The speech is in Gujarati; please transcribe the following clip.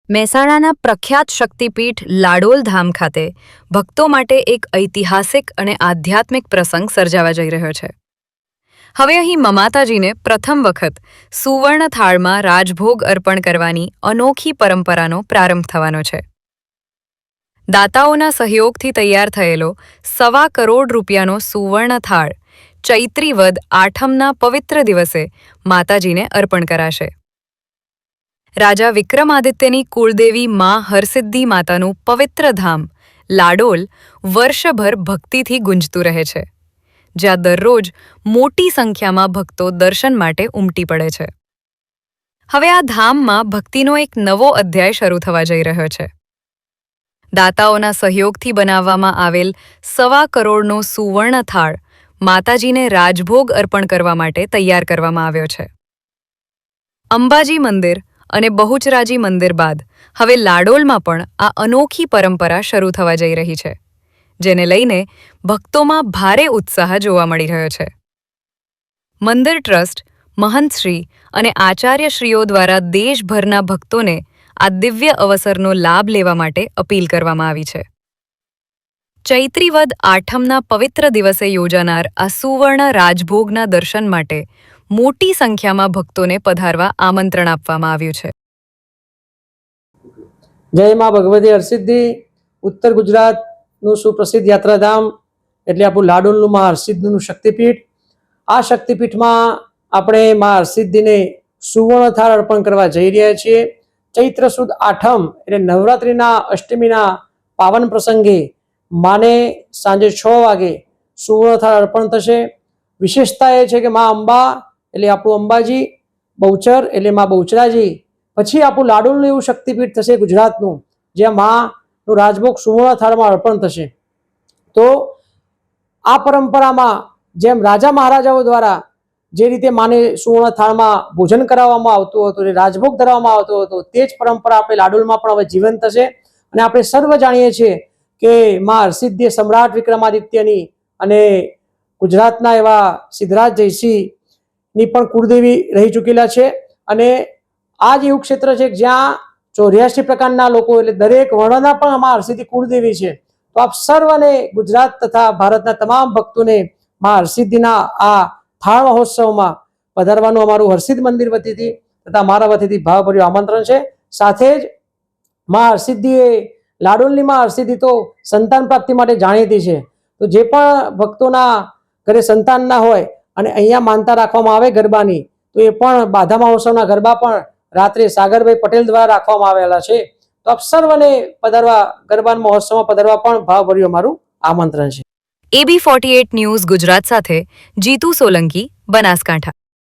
મહેસાણાના પ્રખ્યાત શક્તિપીઠ લાડોલ ધામ ખાતે ભક્તો માટે એક ઐતિહાસિક અને આધ્યાત્મિક પ્રસંગ સર્જાવા જઈ રહ્યો છે। હવે અહીં મમાતાજીને પ્રથમ વખત સુવર્ણ થાળમાં રાજભોગ અર્પણ કરવાની અનોખી પરંપરાનો પ્રારંભ થવાનો છે। દાતાઓના સહયોગથી તૈયાર થયેલો ₹1.25 કરોડનો સુવર્ણ થાળ ચૈત્રી વદ આઠમના પવિત્ર દિવસે માતાજીને અર્પણ કરાશે। રાજા વિક્રમાદિત્યની કુળદેવી માં હરસિદ્ધિ માતાનું પવિત્ર ધામ લાડોલ વર્ષભર ભક્તિથી ગુંજતું રહે છે, જ્યાં દરરોજ મોટી સંખ્યામાં ભક્તો દર્શન માટે ઉમટી પડે છે। હવે આ ધામમાં ભક્તિનો એક નવો અધ્યાય શરૂ થવા જઈ રહ્યો છે। દાતાઓના સહયોગથી બનાવવામાં આવેલ ₹1.25 કરોડનો સુવર્ણ થાળ માતાજીને રાજભોગ અર્પણ કરવા માટે તૈયાર કરવામાં આવ્યો છે। અંબાજી મંદિર અને બહુચરાજી મંદિર બાદ હવે લાડોલમાં પણ આ અનોખી પરંપરા શરૂ થવા જઈ રહી છે, જેને લઈને ભક્તોમાં ભારે ઉત્સાહ જોવા મળી રહ્યો છે। મંદિર ટ્રસ્ટ, મહંતશ્રી અને આચાર્યશ્રીઓ દ્વારા દેશભરના ભક્તોને આ દિવ્ય અવસરનો લાભ લેવા માટે અપીલ કરવામાં આવી છે। ચૈત્રી વદ આઠમના પવિત્ર દિવસે યોજાનાર આ સુવર્ણ રાજભોગના દર્શન માટે મોટી સંખ્યામાં ભક્તોને પધારવા આમંત્રણ આપવામાં આવ્યું છે। જય માં ભગવતી હરસિદ્ધિ। ઉત્તર ગુજરાતનું સુપ્રસિદ્ધ યાત્રાધામ એટલે આપણું લાડોલનું માં હરસિદ્ધિનું શક્તિપીઠ। આ શક્તિપીઠમાં આપણે માં હરસિદ્ધિને સુવર્ણ થાળ અર્પણ કરવા જઈ રહ્યા છીએ। ચૈત્ર સુદ આઠમ એટલે નવરાત્રિના અષ્ટમીના પાવન પ્રસંગે માને સાંજે 6 વાગે સુવર્ણ થાળ અર્પણ થશે। વિશેષતા એ છે કે માં અંબા એટલે આપણું અંબાજી, બહુચર એટલે માં બહુચરાજી, પછી આપણું લાડોલનું એવું શક્તિપીઠ થશે ગુજરાતનું, જ્યાં માનું રાજભોગ સુવર્ણ થાળમાં અર્પણ થશે। તો આ પરંપરામાં જેમ રાજા મહારાજાઓ દ્વારા જે રીતે માને સુવર્ણ થાળમાં ભોજન કરાવવામાં આવતું હતું, રાજભોગ ધરવામાં આવતો હતો, તે જ પરંપરા આપણે લાડોલમાં પણ હવે જીવંત થશે। અને આપણે સર્વ જાણીએ છીએ કે માં હરસિદ્ધિ સમ્રાટ વિક્રમાદિત્યની અને ગુજરાતના એવા સિદ્ધરાજ જયસિંહની પણ કુળદેવી રહી ચૂકેલા છે। અને આ જ એવું ક્ષેત્ર છે જ્યાં 84 પ્રકારના લોકો એટલે દરેક વર્ણના પણ માં હરસિદ્ધિ કુળદેવી છે। તો આપ સર્વને ગુજરાત તથા ભારતના તમામ ભક્તોને માં હરસિદ્ધિના આ થાળ મહોત્સવમાં પધારવાનું અમારું હરસિદ્ધ મંદિર વતીથી તથા મારા વતીથી ભાવભર્યું આમંત્રણ છે। સાથે જ માં હરસિદ્ધિ એ લાડોલની માં હરસિદ્ધિ તો સંતાન પ્રાપ્તિ માટે જાણીતી છે। તો જે પણ ભક્તોના ઘરે સંતાન ના હોય અને અહીંયા માનતા રાખવામાં આવે ગરબાની, તો એ પણ બાધા મહોત્સવના ગરબા પણ રાત્રે સાગરભાઈ પટેલ દ્વારા રાખવામાં આવેલા છે। તો આપ સર્વને પધારવા ગરબા મહોત્સવમાં પધારવા પણ ભાવભર્યું અમારું આમંત્રણ છે। AB48 ન્યૂઝ ગુજરાત સાથે જીતુ સોલંકી, બનાસકાંઠા।